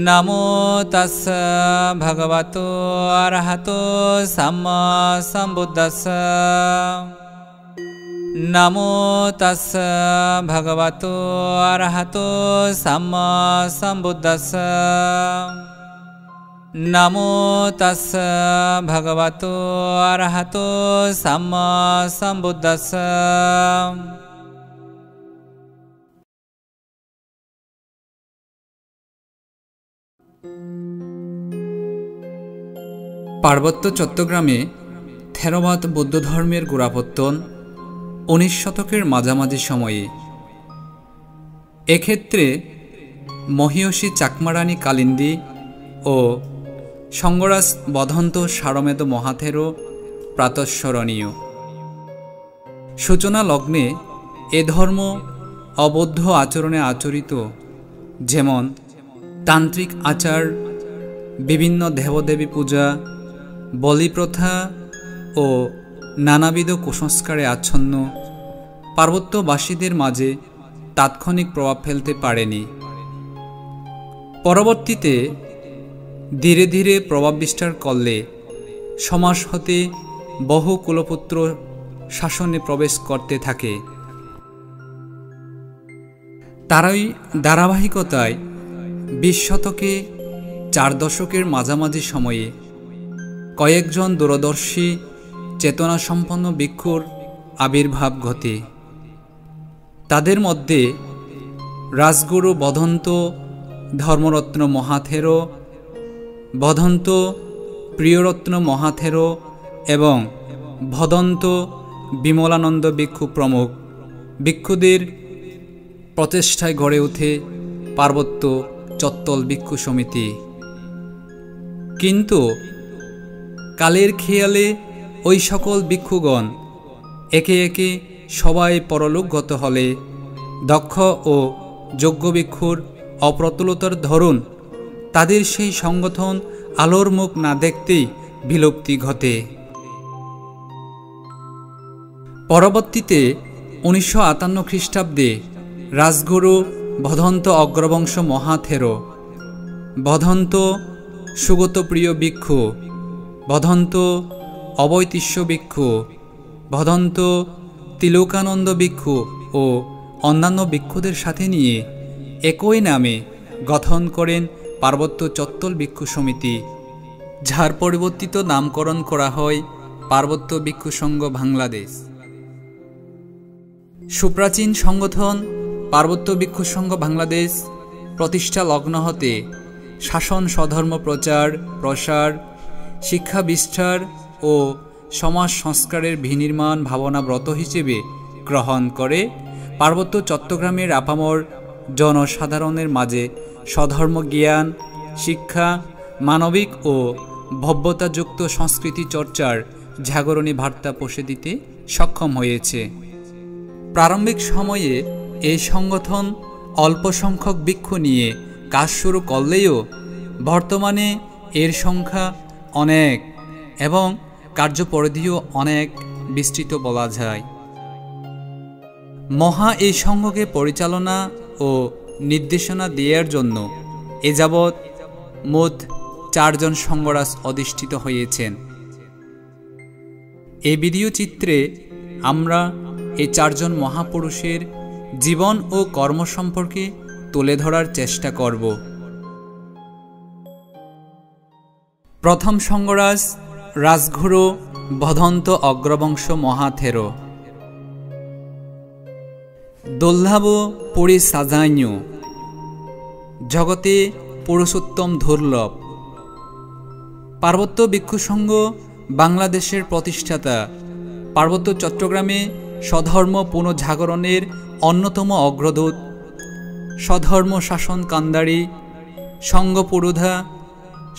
नमो तस्स भगवतो अरहतो सम्मा सम्बुद्धस्स। नमो तस्स भगवतो अरहतो सम्मा सम्बुद्धस्स। नमो तस्स भगवतो अरहतो सम्मा सम्बुद्धस्स। পার্বত্য চট্টগ্রামে থেরবাদ বৌদ্ধ ধর্মের গোড়াপত্তন 19 শতকের মাঝামাঝি সময়ে। এক্ষেত্রে মহিয়সী চাকমারানী কালিন্দী ও সঙ্গরাজ বধন্ত সারমেদ মহাথেরো প্রাতঃস্মরণীয়। সূচনা লগ্নে এ ধর্ম অবৌদ্ধ আচরণে আচরিত, যেমন তান্ত্রিক আচার, বিভিন্ন দেবদেবী পূজা, বলিপ্রথা ও নানাবিধ কুসংস্কারে আচ্ছন্ন পার্বত্যবাসীদের মাঝে তাৎক্ষণিক প্রভাব ফেলতে পারেনি। পরবর্তীতে ধীরে ধীরে প্রভাব বিস্তার করলে সমাজ হতে বহু কুলপুত্র শাসনে প্রবেশ করতে থাকে। তারই ধারাবাহিকতায় 20 শতকে 4 দশকের মাঝামাঝি সময়ে কয়েকজন দূরদর্শী চেতনাসম্পন্ন ভিক্ষুর আবির্ভাব ঘটে। তাদের মধ্যে রাজগুরু বধন্ত ধর্মরত্ন মহাথেরো, বধন্ত প্রিয়রত্ন মহাথেরো এবং ভদন্ত বিমলানন্দ ভিক্ষু প্রমুখ ভিক্ষুদের প্রচেষ্টায় গড়ে ওঠে পার্বত্য চত্তল ভিক্ষু সমিতি। কিন্তু কালের খেয়ালে ওই সকল ভিক্ষুগণ একে একে সবাই পরলোকগত হলে দক্ষ ও যোগ্য ভিক্ষুর অপ্রতুলতার ধরুন তাদের সেই সংগঠন আলোর মুখ না দেখতেই বিলুপ্তি ঘটে। পরবর্তীতে 1958 খ্রিস্টাব্দে রাজগুরু বধন্ত অগ্রবংশ মহাথেরো, বধন্ত সুগতপ্রিয় ভিক্ষু, বধন্ত অবৈতিষ্য ভিক্ষু, বধন্ত তিলোকানন্দ ভিক্ষু ও অন্যান্য ভিক্ষুদের সাথে নিয়ে একই নামে গঠন করেন পার্বত্য চত্তল ভিক্ষু সমিতি, যার পরিবর্তিত নামকরণ করা হয় পার্বত্য ভিক্ষু সংঘ বাংলাদেশ। সুপ্রাচীন সংগঠন পার্বত্য ভিক্ষু সংঘ বাংলাদেশ প্রতিষ্ঠা লগ্ন হতে শাসন স্বধর্ম প্রচার প্রসার, শিক্ষা বিস্তার ও সমাজ সংস্কারের বিনির্মাণ ভাবনা ব্রত হিসেবে গ্রহণ করে পার্বত্য চট্টগ্রামের আপামর জনসাধারণের মাঝে স্বধর্ম জ্ঞান, শিক্ষা, মানবিক ও ভব্যতাযুক্ত সংস্কৃতি চর্চার জাগরণী বার্তা পৌঁছে দিতে সক্ষম হয়েছে। প্রারম্ভিক সময়ে এই সংগঠন অল্প সংখ্যক ভিক্ষু নিয়ে কাজ শুরু করলেও বর্তমানে এর সংখ্যা অনেক এবং কার্যপরিধিও অনেক বিস্তৃত বলা যায়। মহা এই সংঘকে পরিচালনা ও নির্দেশনা দেওয়ার জন্য এ যাবৎ মোট 4 জন সংঘরাজ অধিষ্ঠিত হয়েছেন। এই ভিডিও চিত্রে আমরা এই 4 জন মহাপুরুষের জীবন ও কর্ম সম্পর্কে তুলে ধরার চেষ্টা করব। প্রথম সংঘরাজ রাজগুরু বধন্ত অগ্রবংশ মহাথেরো। দুর্লভ পুরী সাজাইন্য জগতে পুরুষোত্তম দুর্লভ। পার্বত্য ভিক্ষু সংঘ বাংলাদেশের প্রতিষ্ঠাতা, পার্বত্য চট্টগ্রামে স্বধর্ম পুনঃজাগরণের অন্যতম অগ্রদূত, স্বধর্ম শাসন কান্ডারী, সংঘ পুরোধা,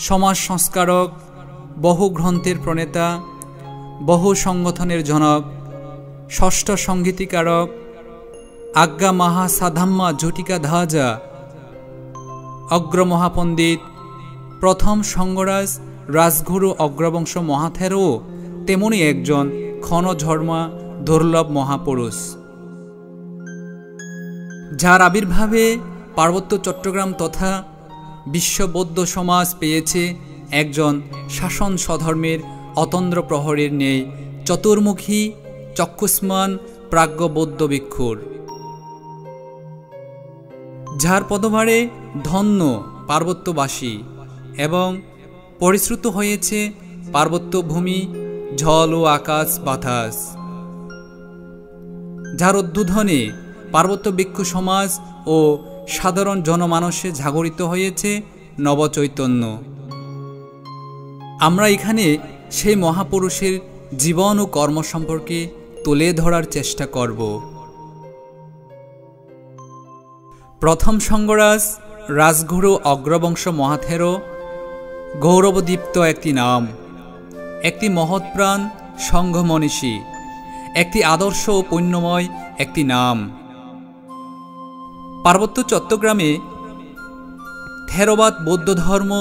সমাজ সংস্কারক, বহু গ্রন্থের প্রণেতা, বহু সংগঠনের জনক, ষষ্ঠ সংগীতিকারক, আজ্ঞা মাহা সাধাম্মা ঝটিকা ধাজা, অগ্রমহাপণ্ডিত, প্রথম সংঘরাজ রাজগুরু অগ্রবংশ মহাথেরো তেমনি একজন ক্ষণঝর্মা দুর্লভ মহাপুরুষ, যার আবির্ভাবে পার্বত্য চট্টগ্রাম তথা বিশ্ব বৌদ্ধ সমাজ পেয়েছে একজন শাসন স্বধর্মের অতন্দ্র প্রহরীর নেই চতুর্মুখী চক্ষুষ্মান প্রাজ্ঞ বৌদ্ধ ভিক্ষুর, যার পদভারে ধন্য পার্বত্যবাসী এবং পরিশ্রুত হয়েছে পার্বত্য ভূমি, জল ও আকাশ বাতাস, যার উদ্বোধনে পার্বত্য ভিক্ষু সমাজ ও সাধারণ জনমানসে জাগরিত হয়েছে নবচৈতন্য। আমরা এখানে সেই মহাপুরুষের জীবন ও কর্ম সম্পর্কে তুলে ধরার চেষ্টা করব। প্রথম সঙ্গরাজ রাজগুরু অগ্রবংশ মহাথেরো গৌরবদীপ্ত একটি নাম, একটি মহৎপ্রাণ সংঘ মনীষী, একটি আদর্শ ও পুণ্যময় একটি নাম। পার্বত্য চট্টগ্রামে থেরবাদ বৌদ্ধ ধর্ম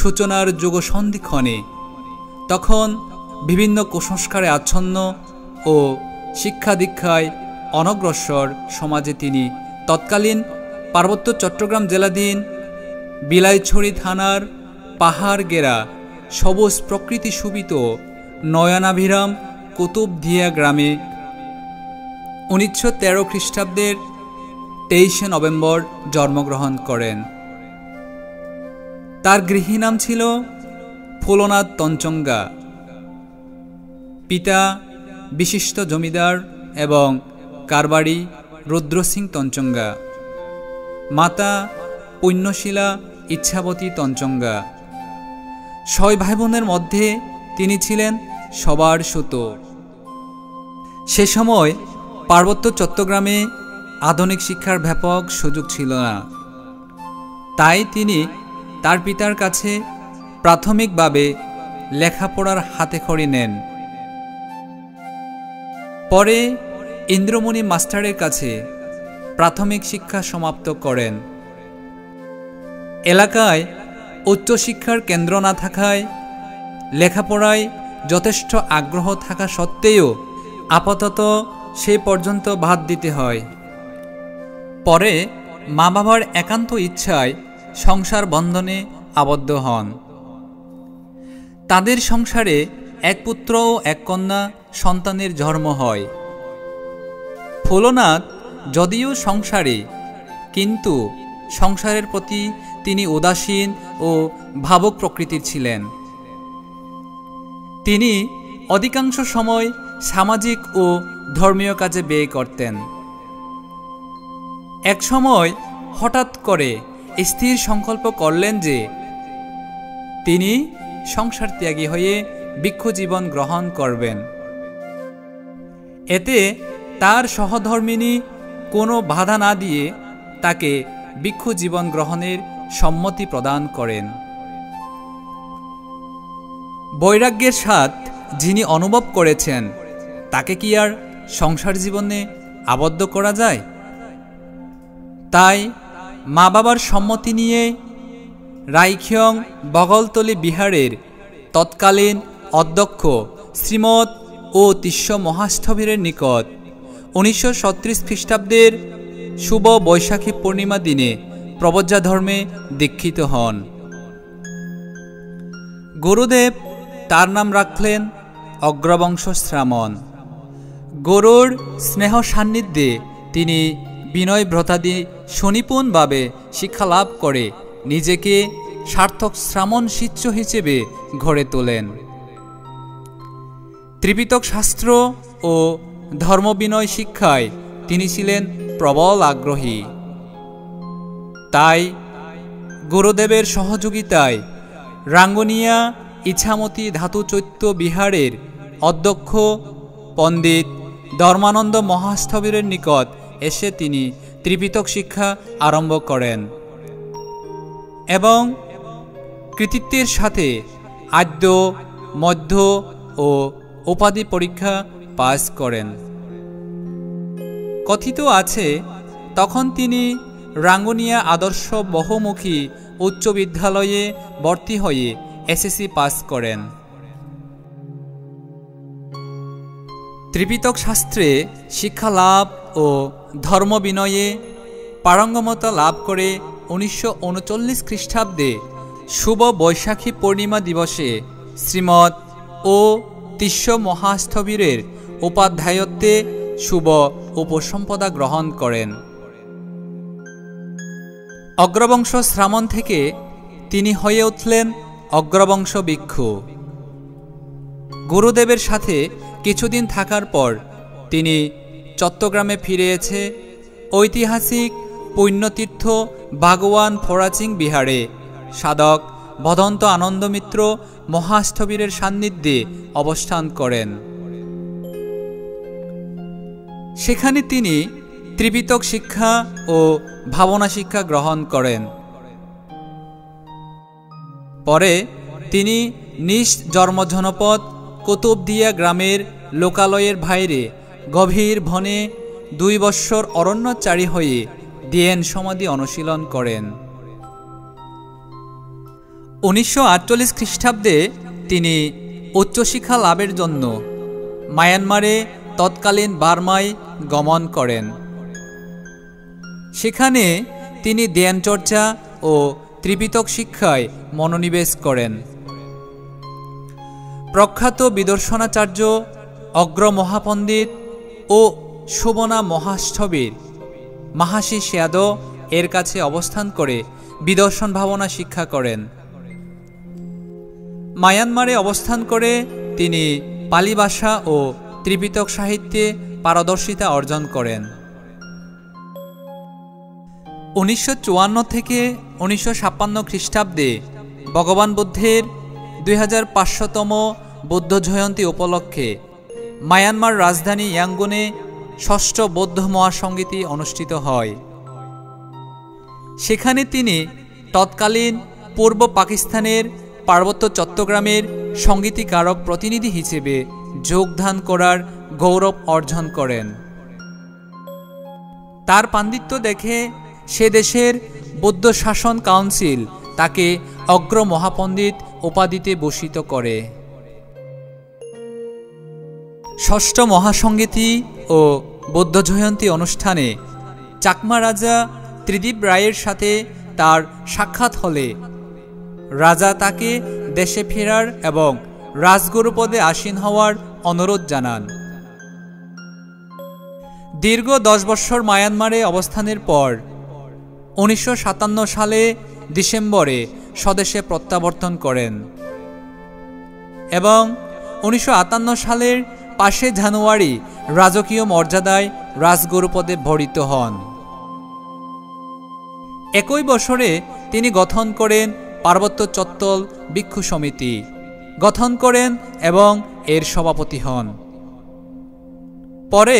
সূচনার যুগ সন্ধিক্ষণে তখন বিভিন্ন কুসংস্কারে আচ্ছন্ন ও শিক্ষা দীক্ষায় অনগ্রসর সমাজে তিনি তৎকালীন পার্বত্য চট্টগ্রাম জেলাধীন বিলাইছড়ি থানার পাহাড় গেরা সবুজ প্রকৃতি শোভিত নয়নাভিরাম কুতুবদিয়া গ্রামে 1913 খ্রিস্টাব্দের 23 নভেম্বর জন্মগ্রহণ করেন। তার গৃহী নাম ছিল ফুলনাথ তঞ্চঙ্গা। পিতা বিশিষ্ট জমিদার এবং কারবারি রুদ্র সিং তঞ্চঙ্গা, মাতা পুণ্যশীলা ইচ্ছাবতী তঞ্চঙ্গা। 6 ভাই বোনের মধ্যে তিনি ছিলেন সবার সুতো। সে সময় পার্বত্য চট্টগ্রামে আধুনিক শিক্ষার ব্যাপক সুযোগ ছিল না, তাই তিনি তার পিতার কাছে প্রাথমিকভাবে লেখাপড়ার হাতেখড়ি নেন। পরে ইন্দ্রমণি মাস্টারের কাছে প্রাথমিক শিক্ষা সমাপ্ত করেন। এলাকায় উচ্চশিক্ষার কেন্দ্র না থাকায় লেখাপড়ায় যথেষ্ট আগ্রহ থাকা সত্ত্বেও আপাতত সে পর্যন্ত বাদ দিতে হয়। পরে মা বাবার একান্ত ইচ্ছায় সংসার বন্ধনে আবদ্ধ হন। তাদের সংসারে এক পুত্র ও এক কন্যা সন্তানের জন্ম হয়। ফুলনাথ যদিও সংসারে, কিন্তু সংসারের প্রতি তিনি উদাসীন ও ভাবুক প্রকৃতির ছিলেন। তিনি অধিকাংশ সময় সামাজিক ও ধর্মীয় কাজে ব্যয় করতেন। এক সময় হঠাৎ করে স্থির সংকল্প করলেন যে তিনি সংসার ত্যাগী হয়ে ভিক্ষু জীবন গ্রহণ করবেন। এতে তার সহধর্মিণী কোনো বাধা না দিয়ে তাকে ভিক্ষু জীবন গ্রহণের সম্মতি প্রদান করেন। বৈরাগ্যের স্বাদ যিনি অনুভব করেছেন তাকে কি আর সংসার জীবনে আবদ্ধ করা যায়? তাই মা বাবার সম্মতি নিয়ে রাইখিয়ং বগলতলী বিহারের তৎকালীন অধ্যক্ষ শ্রীমৎ ও তিস্য মহাস্থবিরের নিকট 1936 খ্রিস্টাব্দের শুভ বৈশাখী পূর্ণিমা দিনে প্রবজ্জা ধর্মে দীক্ষিত হন। গুরুদেব তার নাম রাখলেন অগ্রবংশ শ্রামণ। গরুর স্নেহ সান্নিধ্যে তিনি বিনয় ব্রতাদি সুনিপুণভাবে শিক্ষা লাভ করে নিজেকে সার্থক শ্রামণ শিষ্য হিসেবে গড়ে তোলেন। ত্রিপিটক শাস্ত্র ও ধর্মবিনয় শিক্ষায় তিনি ছিলেন প্রবল আগ্রহী। তাই গুরুদেবের সহযোগিতায় রাঙ্গুনিয়া ইছামতি ধাতুচৈত্য বিহারের অধ্যক্ষ পণ্ডিত ধর্মানন্দ মহাস্থবিরের নিকট এসে তিনি ত্রিপিটক শিক্ষা আরম্ভ করেন এবং কৃতিত্বের সাথে আদ্য, মধ্য ও উপাধি পরীক্ষা পাস করেন। কথিত আছে তখন তিনি রাঙ্গুনিয়া আদর্শ বহুমুখী উচ্চ বিদ্যালয়ে ভর্তি হয়ে এসএসসি পাস করেন। ত্রিপিটক শাস্ত্রে শিক্ষা লাভ ও ধর্ম বিনয়ে পারঙ্গমতা লাভ করে 1939 খ্রিস্টাব্দে শুভ বৈশাখী পূর্ণিমা দিবসে শ্রীমৎ ও তিস্য মহাস্থবিরের উপাধ্যায়ত্বে শুভ উপসম্পদা গ্রহণ করেন। অগ্রবংশ শ্রামণ থেকে তিনি হয়ে উঠলেন অগ্রবংশ ভিক্ষু। গুরুদেবের সাথে কিছুদিন থাকার পর তিনি চট্টগ্রামে ফিরে এসে ঐতিহাসিক পুণ্যতীর্থ ভাগওয়ান ফোরাচিং বিহারে সাধক ভদন্ত আনন্দমিত্র মহাস্থবিরের সান্নিধ্যে অবস্থান করেন। সেখানে তিনি ত্রিপিটক শিক্ষা ও ভাবনা শিক্ষা গ্রহণ করেন। পরে তিনি নিজ জন্মজনপদ কুতুবদিয়া গ্রামের লোকালয়ের বাইরে গভীর বনে 2 বৎসর অরণ্যচারী হয়ে ধ্যান সমাধি অনুশীলন করেন। 1948 খ্রিস্টাব্দে তিনি উচ্চশিক্ষা লাভের জন্য মায়ানমারে তৎকালীন বার্মায় গমন করেন। সেখানে তিনি ধ্যানচর্চা ও ত্রিপিটক শিক্ষায় মনোনিবেশ করেন। প্রখ্যাত বিদর্শনাচার্য অগ্র মহাপণ্ডিত ও শোভনা মহাস্থবির মাহাশী শ্যাদ এর কাছে অবস্থান করে বিদর্শন ভাবনা শিক্ষা করেন। মায়ানমারে অবস্থান করে তিনি পালি ভাষা ও ত্রিপিটক সাহিত্যে পারদর্শিতা অর্জন করেন। 1954 থেকে 1956 খ্রিস্টাব্দে ভগবান বুদ্ধের 2500তম বৌদ্ধ জয়ন্তী উপলক্ষে মায়ানমার রাজধানী ইয়াঙ্গুনে ষষ্ঠ বৌদ্ধ মহাসঙ্গীতি অনুষ্ঠিত হয়। সেখানে তিনি তৎকালীন পূর্ব পাকিস্তানের পার্বত্য চট্টগ্রামের সঙ্গীতকারক প্রতিনিধি হিসেবে যোগদান করার গৌরব অর্জন করেন। তার পাণ্ডিত্য দেখে সে দেশের বৌদ্ধ শাসন কাউন্সিল তাকে অগ্র মহাপণ্ডিত উপাধিতে ভূষিত করে। ষষ্ঠ মহাসঙ্গীতি ও বৌদ্ধ জয়ন্তী অনুষ্ঠানে চাকমা রাজা ত্রিদিব রায়ের সাথে তার সাক্ষাৎ হলে রাজা তাকে দেশে ফেরার এবং রাজগুরু পদে আসীন হওয়ার অনুরোধ জানান। দীর্ঘ 10 বৎসর মায়ানমারে অবস্থানের পর 1957 সালে ডিসেম্বরে স্বদেশে প্রত্যাবর্তন করেন এবং 1958 সালের 5 জানুয়ারি রাজকীয় মর্যাদায় রাজগুরু পদে ভরিত হন। একই বছরে তিনি গঠন করেন পার্বত্য চত্বল ভিক্ষু সমিতি গঠন করেন এবং এর সভাপতি হন। পরে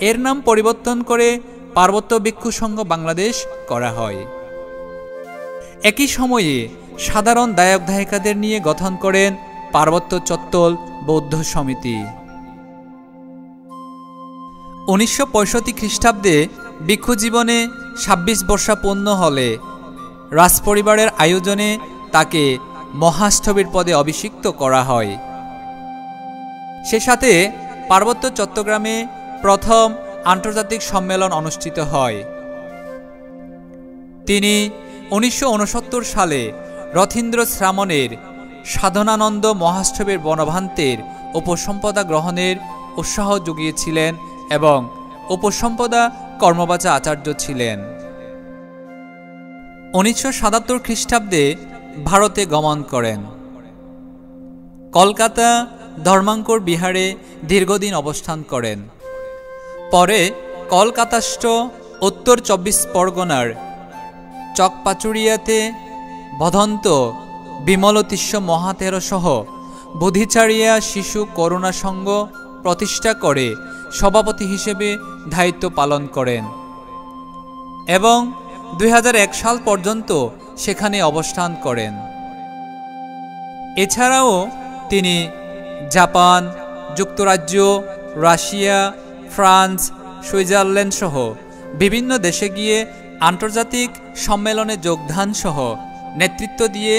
এর নাম পরিবর্তন করে পার্বত্য ভিক্ষু সংঘ বাংলাদেশ করা হয়। একই সময়ে সাধারণ দায়ক দায়িকাদের নিয়ে গঠন করেন পার্বত্য চত্বল বৌদ্ধ সমিতি। 1965 খ্রিস্টাব্দে ভিক্ষু জীবনে 26 বর্ষ পূর্ণ হলে রাজপরিবারের আয়োজনে তাকে মহাস্থবির পদে অভিষিক্ত করা হয়। সে সাথে পার্বত্য চট্টগ্রামে প্রথম আন্তর্জাতিক সম্মেলন অনুষ্ঠিত হয়। তিনি 1969 সালে রথীন্দ্র শ্রামণের সাধনানন্দ মহাস্থবির বনভান্তের উপসম্পদা গ্রহণের উৎসাহ জুগিয়েছিলেন এবং উপসম্পদা কর্মবাচা আচার্য ছিলেন। 1977 খ্রিস্টাব্দে ভারতে গমন করেন। কলকাতা ধর্মাঙ্কুর বিহারে দীর্ঘদিন অবস্থান করেন। পরে কলকাতাস্থ উত্তর 24 পরগনার চকপাচুরিয়াতে ভদন্ত বিমলতিস্য মহাতের সহ বুদ্ধিচারিয়া শিশু করুণা সংঘ প্রতিষ্ঠা করে সভাপতি হিসেবে দায়িত্ব পালন করেন এবং 2001 সাল পর্যন্ত সেখানে অবস্থান করেন। এছাড়াও তিনি জাপান, যুক্তরাজ্য, রাশিয়া, ফ্রান্স, সুইজারল্যান্ড সহ বিভিন্ন দেশে গিয়ে আন্তর্জাতিক সম্মেলনে যোগদান সহ নেতৃত্ব দিয়ে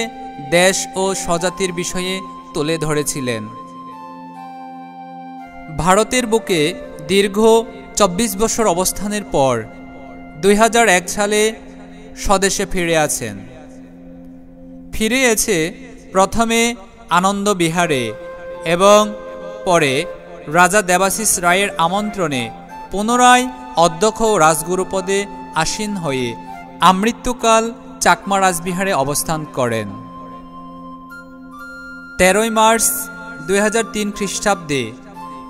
দেশ ও স্বজাতির বিষয়ে তুলে ধরেছিলেন। ভারতের বুকে দীর্ঘ 24 বছর অবস্থানের পর 2001 সালে স্বদেশে ফিরে আছেন। ফিরে এসে প্রথমে আনন্দ বিহারে এবং পরে রাজা দেবাশিস রায়ের আমন্ত্রণে পুনরায় অধ্যক্ষ ও রাজগুরু পদে আসীন হয়ে আমৃত্যুকাল চাকমা রাজবিহারে অবস্থান করেন। 13 মার্চ 2003 খ্রিস্টাব্দে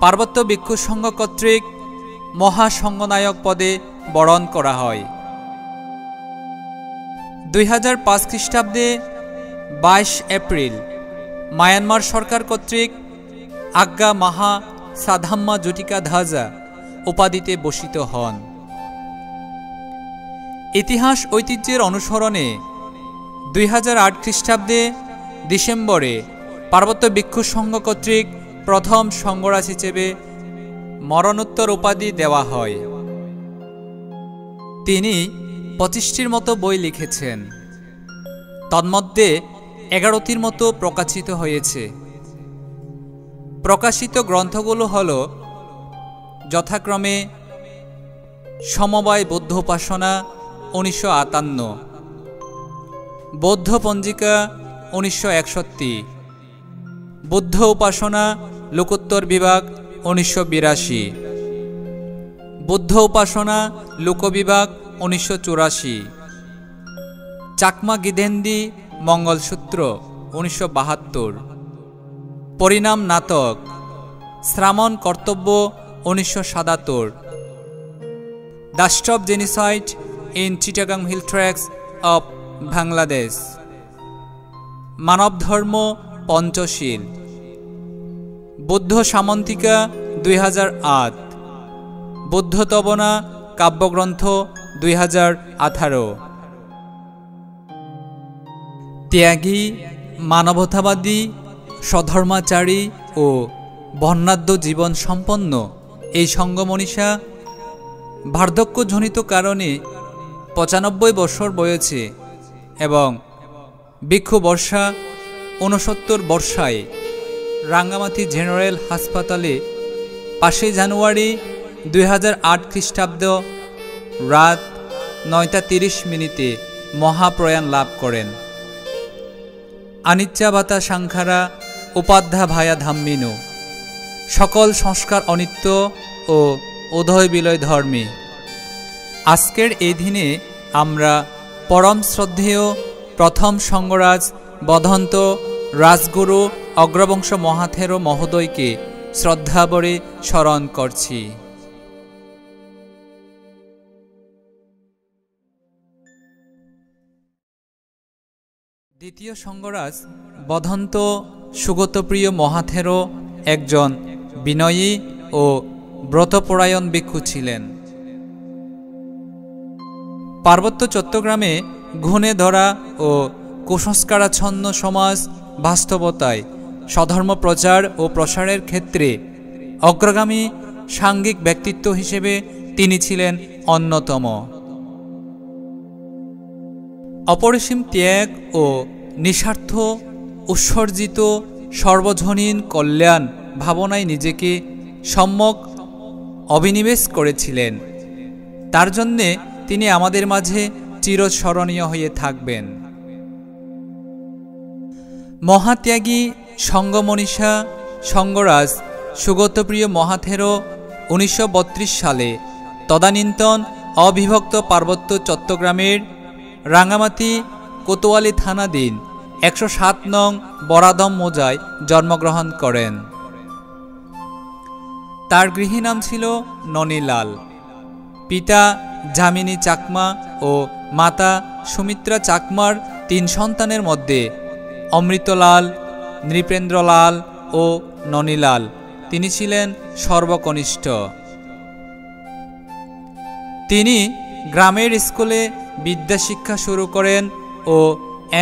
পার্বত্য ভিক্ষু সংঘ কর্তৃক মহাসংঘনায়ক পদে বরণ করা হয়। 2005 খ্রিস্টাব্দে 22 এপ্রিল মায়ানমার সরকার কর্তৃক আজ্ঞা মাহা সাধাম্মা জুটিকা ধাজা উপাধিতে ভূষিত হন। ইতিহাস ঐতিহ্যের অনুসরণে 2008 খ্রিস্টাব্দে ডিসেম্বরে পার্বত্য ভিক্ষু সংঘ কর্তৃক প্রথম সংঘরাজ হিসেবে মরণোত্তর উপাধি দেওয়া হয়। তিনি 25টির মতো বই লিখেছেন। তন্মধ্যে 11টির মতো প্রকাশিত হয়েছে। প্রকাশিত গ্রন্থগুলো হল যথাক্রমে সমবায় বৌদ্ধ উপাসনা 1958, বৌদ্ধ পঞ্জিকা 1961, বুদ্ধ উপাসনা লোকোত্তর বিভাগ 1982, বুদ্ধ উপাসনা লোকবিভাগ 1984, চাকমা গিদেন্দি মঙ্গলসূত্র 1972, পরিণাম নাটক শ্রামণ কর্তব্য 1977, the stop genocide in Chittagong hill tracts of Bangladesh, মানব ধর্ম পঞ্চশীল, বুদ্ধ সামন্তিকা 2008, বুদ্ধ তবনা কাব্যগ্রন্থ 2018। ত্যাগী, মানবতাবাদী, সধর্মাচারী ও বর্ণাঢ্য জীবন সম্পন্ন এই সংঘমনীষা বার্ধক্যজনিত কারণে 95 বছর বয়সে এবং ভিক্ষু বর্ষা 69 বর্ষায় রাঙ্গামাটি জেনারেল হাসপাতালে 5 জানুয়ারি 2008 খ্রিস্টাব্দ রাত 9:30 মহাপ্রয়াণ লাভ করেন। আনিচ্চাবাতা সাংখারা উপাধ্যা ভায়া ধাম্মিনু, সকল সংস্কার অনিত্য ও উদয় বিলয় ধর্মী। আজকের এই দিনে আমরা পরম শ্রদ্ধেয় প্রথম সংঘরাজ বধন্ত রাজগুরু অগ্রবংশ মহাথেরো মহোদয়কে শ্রদ্ধাভরে স্মরণ করছি। দ্বিতীয় সংঘরাজ বধন্ত সুগতপ্রিয় মহাথেরো একজন বিনয়ী ও ব্রতপরায়ণ ভিক্ষু ছিলেন। পার্বত্য চট্টগ্রামে ঘুণে ধরা ও কুসংস্কারাচ্ছন্ন সমাজ বাস্তবতায় স্বধর্ম প্রচার ও প্রসারের ক্ষেত্রে অগ্রগামী সাঙ্গিক ব্যক্তিত্ব হিসেবে তিনি ছিলেন অন্যতম। অপরিসীম ত্যাগ ও নিঃস্বার্থ উৎসর্জিত সর্বজনীন কল্যাণ ভাবনায় নিজেকে সম্যক অভিনিবেশ করেছিলেন। তার জন্যে তিনি আমাদের মাঝে চিরস্মরণীয় হয়ে থাকবেন। মহাত্যাগী সংঘমনীষা সংঘরাজ সুগতপ্রিয় মহাথেরো 1932 সালে তদানীন্তন অবিভক্ত পার্বত্য চট্টগ্রামের রাঙ্গামাটি কোতোয়ালি থানাধীন 107 নং বরাদম মৌজায় জন্মগ্রহণ করেন। তার গৃহী নাম ছিল ননীলাল। পিতা যামিনী চাকমা ও মাতা সুমিত্রা চাকমার 3 সন্তানের মধ্যে অমৃতলাল, নৃপেন্দ্রলাল ও ননীলাল তিনি ছিলেন সর্বকনিষ্ঠ। তিনি গ্রামের স্কুলে বিদ্যাশিক্ষা শুরু করেন ও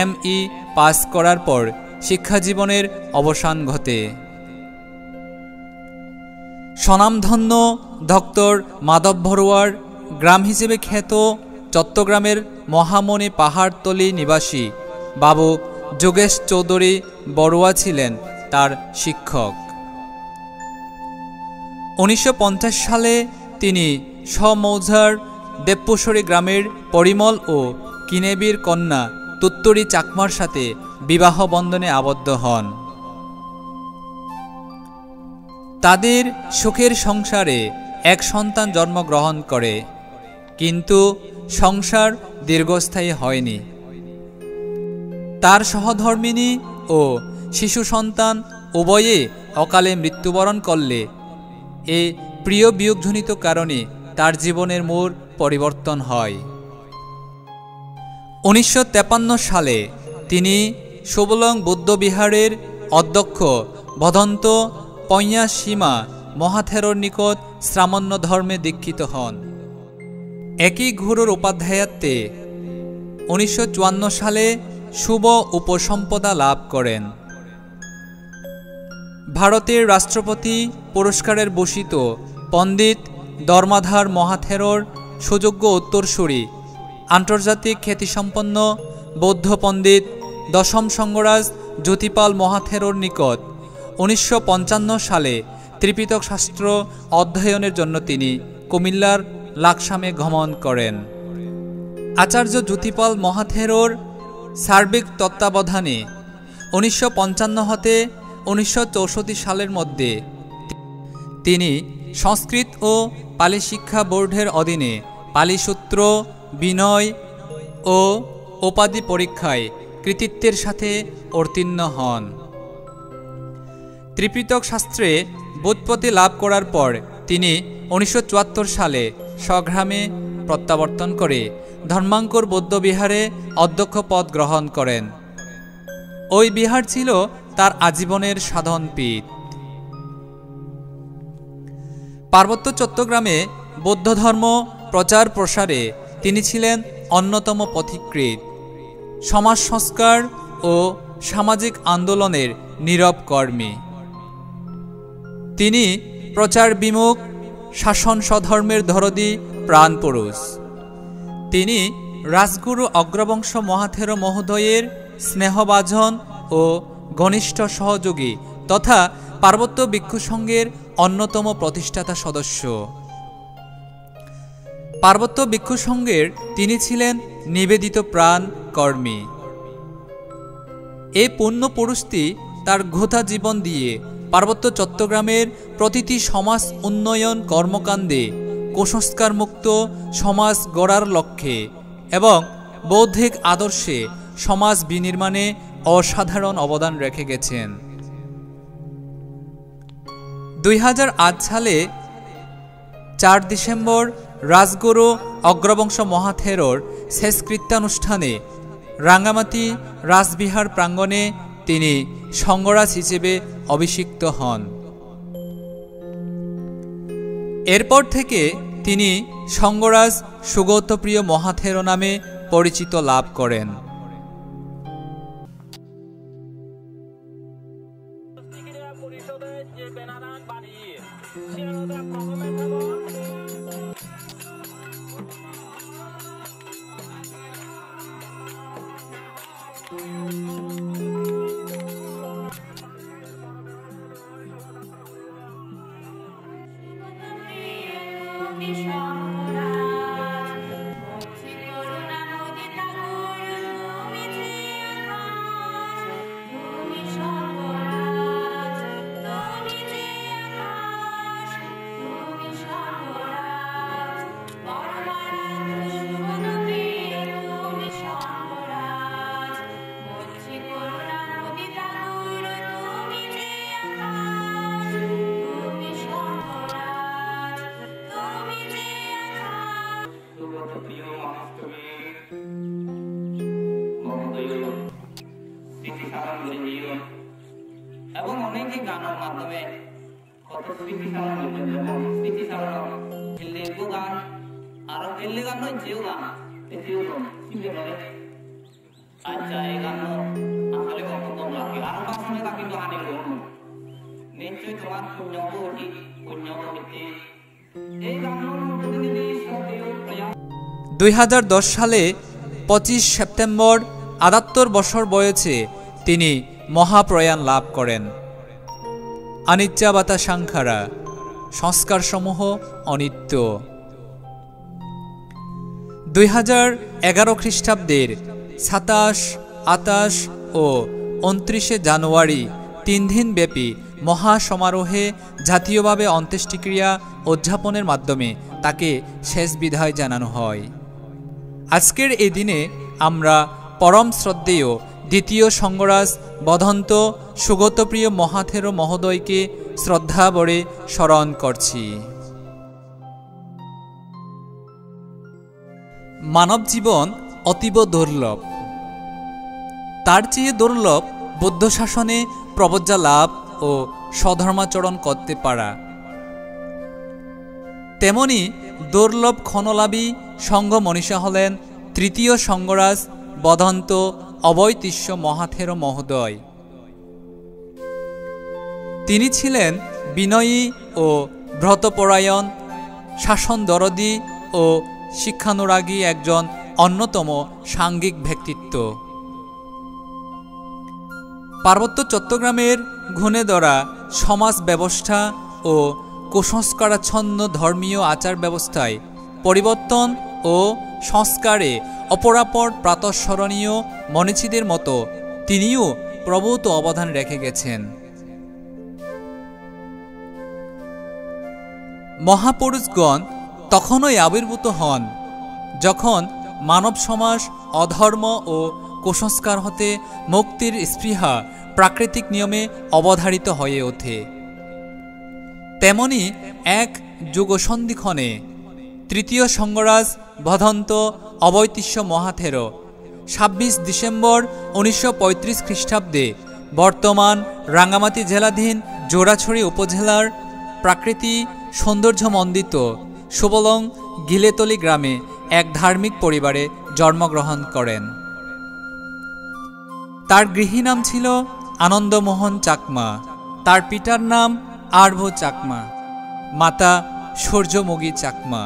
ME পাস করার পর শিক্ষাজীবনের অবসান ঘটে। স্বনামধন্য ডক্টর মাধব বড়ুয়ার গ্রাম হিসেবে খ্যাত চট্টগ্রামের মহামণি পাহাড়তলি নিবাসী বাবু যোগেশ চৌধুরী বড়ুয়া ছিলেন তার শিক্ষক। 1950 সালে তিনি স্ব-মৌজার দেবপুসরী গ্রামের পরিমল ও কিনেবির কন্যা তুত্তুরি চাকমার সাথে বিবাহ বন্ধনে আবদ্ধ হন। তাদের সুখের সংসারে এক সন্তান জন্মগ্রহণ করে, কিন্তু সংসার দীর্ঘস্থায়ী হয়নি। তার সহধর্মিণী ও শিশু সন্তান উভয়ে অকালে মৃত্যুবরণ করলে এ প্রিয় বিয়োগজনিত কারণে তার জীবনের মোড় পরিবর্তন হয়। 1953 সালে তিনি সোবলং বৌদ্ধবিহারের অধ্যক্ষ ভদন্ত পঞ্যাসীমা মহাথেরোর নিকট শ্রামণ্য ধর্মে দীক্ষিত হন। একই গুরুর উপাধ্যায়ত্বে 1954 সালে শুভ উপসম্পদা লাভ করেন। ভারতের রাষ্ট্রপতি পুরস্কারের ভূষিত পণ্ডিত ধর্মাধার মহাথেরোর সুযোগ্য উত্তরসূরি, আন্তর্জাতিক খ্যাতিসম্পন্ন বৌদ্ধ পণ্ডিত দশম সঙ্গরাজ জ্যোতিপাল মহাথেরোর নিকট 1955 সালে ত্রিপিটক শাস্ত্র অধ্যয়নের জন্য তিনি কুমিল্লার লাকসামে গমন করেন। আচার্য জ্যোতিপাল মহাথেরোর সার্বিক তত্ত্বাবধানে 1955 হতে 1964 সালের মধ্যে তিনি সংস্কৃত ও পালি শিক্ষা বোর্ডের অধীনে পালি সূত্র, বিনয় ও উপাধি পরীক্ষায় কৃতিত্বের সাথে উত্তীর্ণ হন। ত্রিপিটক শাস্ত্রে ব্যুৎপত্তি লাভ করার পর তিনি 1974 সালে স্বগ্রামে প্রত্যাবর্তন করে ধর্মাঙ্কুর বৌদ্ধবিহারে অধ্যক্ষ পদ গ্রহণ করেন। ওই বিহার ছিল তার আজীবনের সাধনপীঠ। পার্বত্য চট্টগ্রামে বৌদ্ধ ধর্ম প্রচার প্রসারে তিনি ছিলেন অন্যতম পথিকৃৎ। সমাজ সংস্কার ও সামাজিক আন্দোলনের নীরব কর্মী। তিনি প্রচার বিমুখ, শাসন স্বধর্মের দরদি প্রাণপুরুষ। তিনি রাজগুরু অগ্রবংশ মহাথেরো মহোদয়ের স্নেহভাজন ও ঘনিষ্ঠ সহযোগী তথা পার্বত্য ভিক্ষু সংঘের অন্যতম প্রতিষ্ঠাতা সদস্য। পার্বত্য ভিক্ষু সংঘের তিনি ছিলেন নিবেদিত প্রাণ কর্মী। এই পুণ্য পুরুষটি তার গোটা জীবন দিয়ে পার্বত্য চট্টগ্রামের প্রতিটি সমাজ উন্নয়ন কর্মকাণ্ডে কুসংস্কার মুক্ত সমাজ গড়ার লক্ষ্যে এবং বৌদ্ধিক আদর্শে সমাজ বিনির্মাণে অসাধারণ অবদান রেখে গেছেন। 2008 সালে 4 ডিসেম্বর রাজগুরু অগ্রবংশ মহাথেরোর শেষকৃত্যানুষ্ঠানে রাঙ্গামাটি রাজবিহার প্রাঙ্গণে তিনি সঙ্গরাজ হিসেবে অভিষিক্ত হন। এরপর থেকে তিনি সঙ্গরাজ সুগতপ্রিয় মহাথেরো নামে পরিচিত লাভ করেন। এবং অনেকে গানের মাধ্যমে কত স্মৃতি চালানো যেমন স্মৃতি চালানো লেগো গান আরো এলে গান নয় যেও গান এটিও চিনতে পারে। আচ্ছা এই গান আসলে কত লাগে আরো বাসনে তা কিন্তু আনে গো নিশ্চয় তোমার পুণ্যবতী এই গানের প্রতিনিধি সদেও প্রয়াস। 2010 সালে 25 সেপ্টেম্বর 78 বছর বয়সে তিনি মহাপ্রয়াণ লাভ করেন। আনিচ্চাবাতা সাংখারা, সংস্কারসমূহ অনিত্য। 2011 খ্রিস্টাব্দের 27, 28 ও 29 জানুয়ারি 3 দিন ব্যাপী মহাসমারোহে জাতীয়ভাবে অন্ত্যেষ্টিক্রিয়া উদযাপনের মাধ্যমে তাকে শেষ বিদায় জানানো হয়। আজকের এই দিনে আমরা পরম শ্রদ্ধেয় দ্বিতীয় সঙ্গরাজ বধন্ত সুগতপ্রিয় মহাথেরো মহোদয়কে শ্রদ্ধা ভরে স্মরণ করছি। মানব জীবন অতীব দুর্লভ। তার চেয়ে দুর্লভ বৌদ্ধ শাসনে প্রবজ্জা লাভ ও স্বধর্মাচরণ করতে পারা। তেমনি দুর্লভ ক্ষণলাভী সঙ্ঘ মনীষা হলেন তৃতীয় সঙ্গরাজ বধন্ত অবৈতিষ্য মহাথেরো মহোদয়। তিনি ছিলেন বিনয়ী ও ব্রতপরায়ণ, শাসন দরদী ও শিক্ষানুরাগী একজন অন্যতম সাঙ্গিক ব্যক্তিত্ব। পার্বত্য চট্টগ্রামের ঘুণে ধরা সমাজ ব্যবস্থা ও কুসংস্কারাচ্ছন্ন ধর্মীয় আচার ব্যবস্থায় পরিবর্তন ও সংস্কারে অপরাপর প্রাতঃস্মরণীয় মনীষীদের মতো তিনিও প্রভূত অবদান রেখে গেছেন। মহাপুরুষগণ তখনই আবির্ভূত হন যখন মানব সমাজ অধর্ম ও কুসংস্কার হতে মুক্তির স্পৃহা প্রাকৃতিক নিয়মে অবধারিত হয়ে ওঠে। তেমনি এক যুগসন্ধিক্ষণে তৃতীয় সঙ্গরাজ বধন্ত অবৈতিষ্য মহাথেরো 26 ডিসেম্বর 1935 খ্রিস্টাব্দে বর্তমান রাঙ্গামাটি জেলাধীন জোড়াছড়ি উপজেলার প্রাকৃতি সৌন্দর্যমণ্ডিত সুবলং গিলেতলি গ্রামে এক ধার্মিক পরিবারে জন্মগ্রহণ করেন। তার গৃহী নাম ছিল আনন্দমোহন চাকমা, তার পিতার নাম আরভ চাকমা, মাতা সূর্যমুগী চাকমা।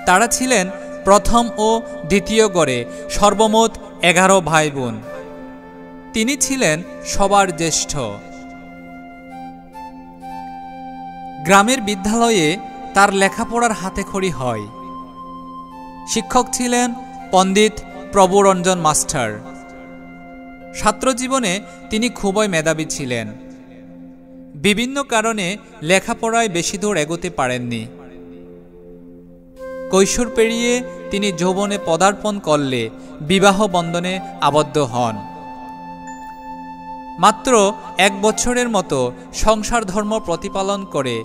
তারা ছিলেন প্রথম ও দ্বিতীয় গড়ে সর্বমোট 11 ভাই বোন। তিনি ছিলেন সবার জ্যেষ্ঠ। গ্রামের বিদ্যালয়ে তার লেখাপড়ার হাতেখড়ি হয়। শিক্ষক ছিলেন পণ্ডিত প্রভুরঞ্জন মাস্টার। ছাত্রজীবনে তিনি খুবই মেধাবী ছিলেন। বিভিন্ন কারণে লেখাপড়ায় বেশি দূর এগোতে পারেননি। কৈশোর পেরিয়ে তিনি যৌবনে পদার্পণ করলে বিবাহ বন্ধনে আবদ্ধ হন। মাত্র 1 বছরের মতো সংসার ধর্ম প্রতিপালন করে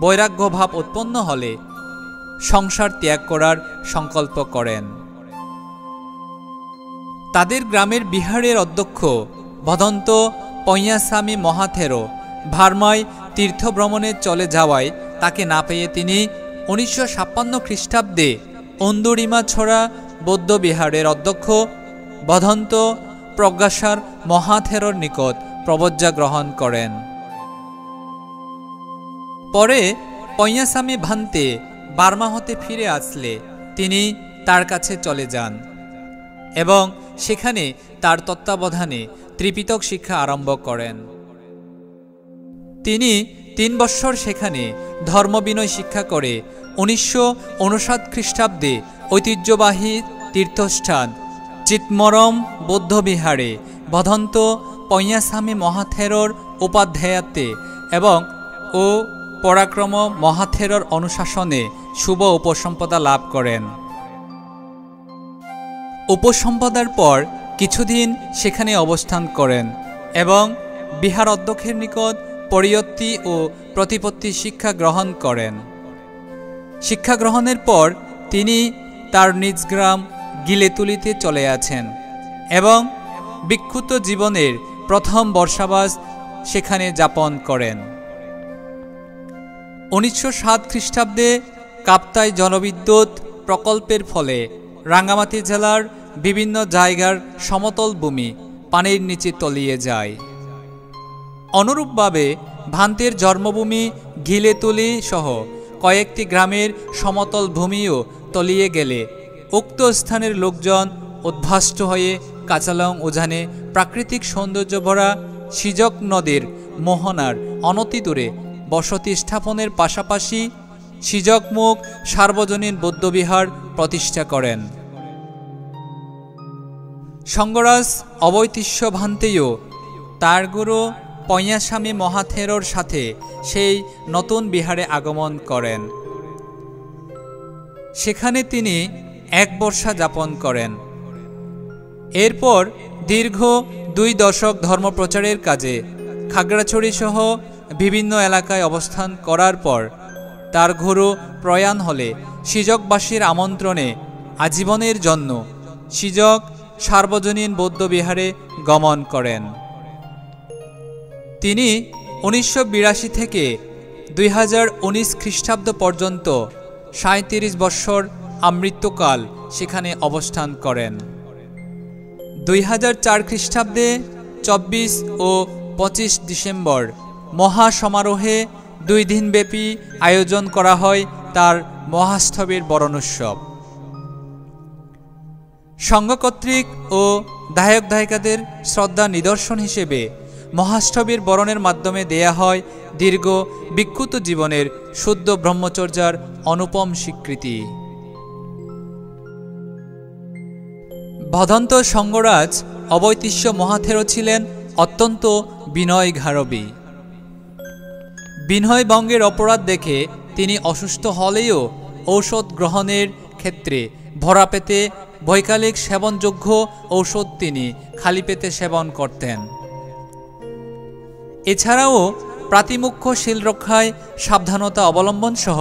বৈরাগ্যভাব উৎপন্ন হলে সংসার ত্যাগ করার সংকল্প করেন। তাদের গ্রামের বিহারের অধ্যক্ষ বধন্ত পৈয়াস্বামী মহাথেরো ভারমায় তীর্থভ্রমণে চলে যাওয়ায় তাকে না পেয়ে তিনি 1956 খ্রিস্টাব্দে অন্দুরিমাছড়া বৌদ্ধবিহারের অধ্যক্ষ বধন্ত প্রজ্ঞাসার মহাথেরোর নিকট প্রবজ্জা গ্রহণ করেন। পরে পৈয়াস্বামী ভান্তে বার্মা হতে ফিরে আসলে তিনি তার কাছে চলে যান এবং সেখানে তার তত্ত্বাবধানে ত্রিপিটক শিক্ষা আরম্ভ করেন। তিনি 3 বৎসর সেখানে ধর্মবিনয় শিক্ষা করে 1959 খ্রিস্টাব্দে ঐতিহ্যবাহী তীর্থস্থান চিতমরম বৌদ্ধবিহারে বধন্ত পৈয়াস্বামী মহাথেরোর উপাধ্যায়ত্বে এবং ও পরাক্রম মহাথেরোর অনুশাসনে শুভ উপসম্পদা লাভ করেন। উপসম্পদার পর কিছুদিন সেখানে অবস্থান করেন এবং বিহার অধ্যক্ষের নিকট পরিয়ত্তি ও প্রতিপত্তি শিক্ষা গ্রহণ করেন। শিক্ষা গ্রহণের পর তিনি তার নিজ গ্রাম গিলেতুলিতে চলে আছেন এবং বিক্ষুব্ধ জীবনের প্রথম বর্ষাবাস সেখানে যাপন করেন। 1907 খ্রিস্টাব্দে কাপ্তাই জলবিদ্যুৎ প্রকল্পের ফলে রাঙ্গামাটি জেলার বিভিন্ন জায়গার সমতল ভূমি পানির নিচে তলিয়ে যায়। অনুরূপভাবে ভান্তের জন্মভূমি গিলেতুলি সহ কয়েকটি গ্রামের সমতল ভূমিও তলিয়ে গেলে উক্ত স্থানের লোকজন উদ্ভাষ্ট হয়ে কাচালং উজানে প্রাকৃতিক সৌন্দর্য ভরা সিজক নদীর মোহনার অনতিদূরে বসতি স্থাপনের পাশাপাশি সিজকমুখ সার্বজনীন বৌদ্ধবিহার প্রতিষ্ঠা করেন। সঙ্গরাজ অবৈতিষ্য ভান্তেও তার গুরু পয়াস্বামী মহাথেরোর সাথে সেই নতুন বিহারে আগমন করেন। সেখানে তিনি 1 বর্ষ যাপন করেন। এরপর দীর্ঘ 2 দশক ধর্মপ্রচারের কাজে খাগড়াছড়ি সহ বিভিন্ন এলাকায় অবস্থান করার পর তার গুরু প্রয়াণ হলে সিজকবাসীর আমন্ত্রণে আজীবনের জন্য সিজক সার্বজনীন বৌদ্ধবিহারে গমন করেন। তিনি 1982 থেকে 2019 খ্রিস্টাব্দ পর্যন্ত 37 বৎসর আমৃত্যুকাল সেখানে অবস্থান করেন। 2004 খ্রিস্টাব্দে 24 ও 25 ডিসেম্বর মহাসমারোহে 2 দিনব্যাপী আয়োজন করা হয় তার মহাস্থবির বরণোৎসব। সংঘ কর্তৃক ও দায়ক দায়িকাদের শ্রদ্ধা নিদর্শন হিসেবে মহাস্থবির বরণের মাধ্যমে দেয়া হয় দীর্ঘ বিক্ষুব্ধ জীবনের শুদ্ধ ব্রহ্মচর্যার অনুপম স্বীকৃতি। ভদন্ত সঙ্গরাজ অবৈতিষ্য মহাথেরো ছিলেন অত্যন্ত বিনয় ঘারবী। বিনয় ভঙ্গের অপরাধ দেখে তিনি অসুস্থ হলেও ঔষধ গ্রহণের ক্ষেত্রে ভরা পেতে বৈকালিক সেবনযোগ্য ঔষধ তিনি খালি পেতে সেবন করতেন। এছাড়াও প্রাতিমুখ্য শীল রক্ষায় সাবধানতা অবলম্বন সহ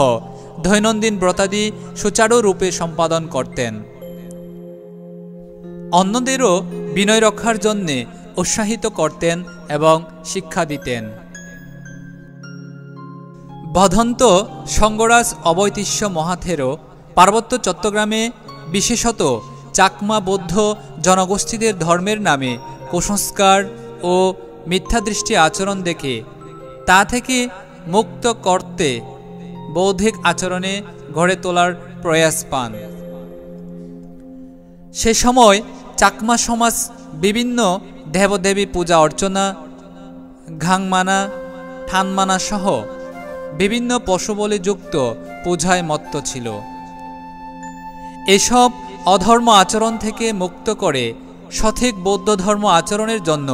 দৈনন্দিন ব্রতাদি সুচারুরূপে সম্পাদন করতেন। অন্যদেরও বিনয় রক্ষার জন্যে উৎসাহিত করতেন এবং শিক্ষা দিতেন। ভদন্ত সঙ্গরাজ অবৈতিষ্য মহাথেরো পার্বত্য চট্টগ্রামে বিশেষত চাকমা বৌদ্ধ জনগোষ্ঠীদের ধর্মের নামে কুসংস্কার ও মিথ্যাদৃষ্টি আচরণ দেখে তা থেকে মুক্ত করতে বৌদ্ধিক আচরণে গড়ে তোলার প্রয়াস পান। সে সময় চাকমা সমাজ বিভিন্ন দেবদেবী পূজা অর্চনা, ঘাংমানা, ঠানমানা সহ বিভিন্ন পশুবলি যুক্ত পূজায় মত্ত ছিল। এসব অধর্ম আচরণ থেকে মুক্ত করে সঠিক বৌদ্ধ ধর্ম আচরণের জন্য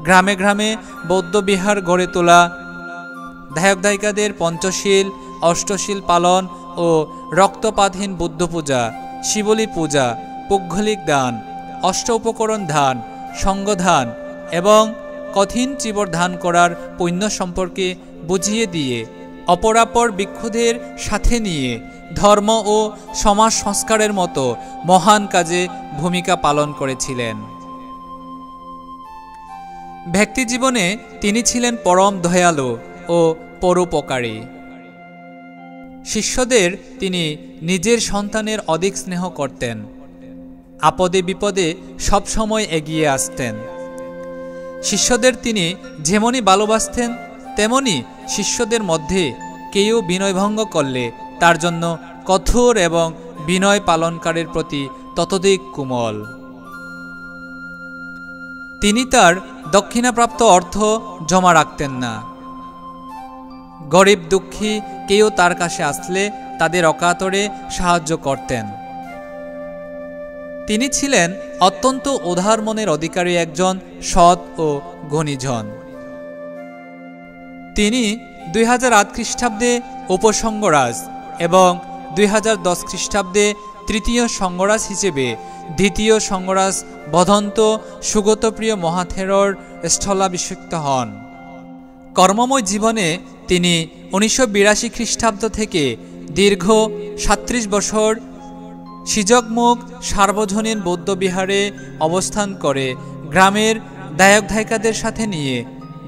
গ্রামে গ্রামে বৌদ্ধবিহার গড়ে তোলা, দায়ক দায়িকাদের পঞ্চশীল অষ্টশীল পালন ও রক্তপাতহীন বুদ্ধ পূজা, শিবলি পূজা, পৌগলিক দান, অষ্ট উপকরণ ধান, সঙ্গধান এবং কঠিন চিবর ধান করার পুণ্য সম্পর্কে বুঝিয়ে দিয়ে অপরাপর ভিক্ষুদের সাথে নিয়ে ধর্ম ও সমাজ সংস্কারের মতো মহান কাজে ভূমিকা পালন করেছিলেন। ব্যক্তিজীবনে তিনি ছিলেন পরম দয়ালু ও পরোপকারী। শিষ্যদের তিনি নিজের সন্তানের অধিক স্নেহ করতেন। আপদে বিপদে সবসময় এগিয়ে আসতেন। শিষ্যদের তিনি যেমনই ভালোবাসতেন তেমনি শিষ্যদের মধ্যে কেউ বিনয়ভঙ্গ করলে তার জন্য কঠোর এবং বিনয় পালনকারীর প্রতি ততোধিক কোমল। তিনি তার দক্ষিণাপ্রাপ্ত অর্থ জমা রাখতেন না। গরিব দুঃখী কেউ তার কাছে আসলে তাদের অকাতরে সাহায্য করতেন। তিনি ছিলেন অত্যন্ত উদার মনের অধিকারী একজন সৎ ও গুণীজন। তিনি 2008 খ্রিস্টাব্দে উপসঙ্গরাজ এবং 2010 খ্রিস্টাব্দে তৃতীয় সঙ্গরাজ হিসেবে দ্বিতীয় সঙ্গরাজ ভদন্ত সুগতপ্রিয় মহাথেরোর স্থলাভিষিক্ত হন। কর্মময় জীবনে তিনি 1982 খ্রিস্টাব্দ থেকে দীর্ঘ 37 বছর সিজকমুখ সার্বজনীন বৌদ্ধবিহারে অবস্থান করে গ্রামের দায়ক দায়িকাদের সাথে নিয়ে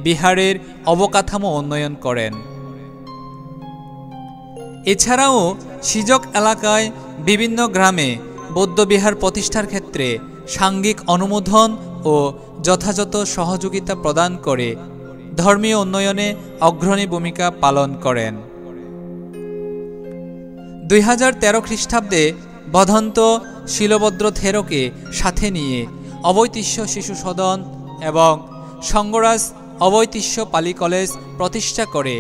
বিহারের অবকাঠামো উন্নয়ন করেন। এছাড়াও সিজক এলাকায় বিভিন্ন গ্রামে বৌদ্ধবিহার প্রতিষ্ঠার ক্ষেত্রে সাংঘিক অনুমোদন ও যথাযথ সহযোগিতা প্রদান করে ধর্মীয় উন্নয়নে অগ্রণী ভূমিকা পালন করেন। 2013 খ্রিস্টাব্দে ভদন্ত শিলভদ্র থেরোকে সাথে নিয়ে অবৈতিষ্য শিশু সদন এবং সঙ্গরাজ অবৈতিষ্য পালি কলেজ প্রতিষ্ঠা করে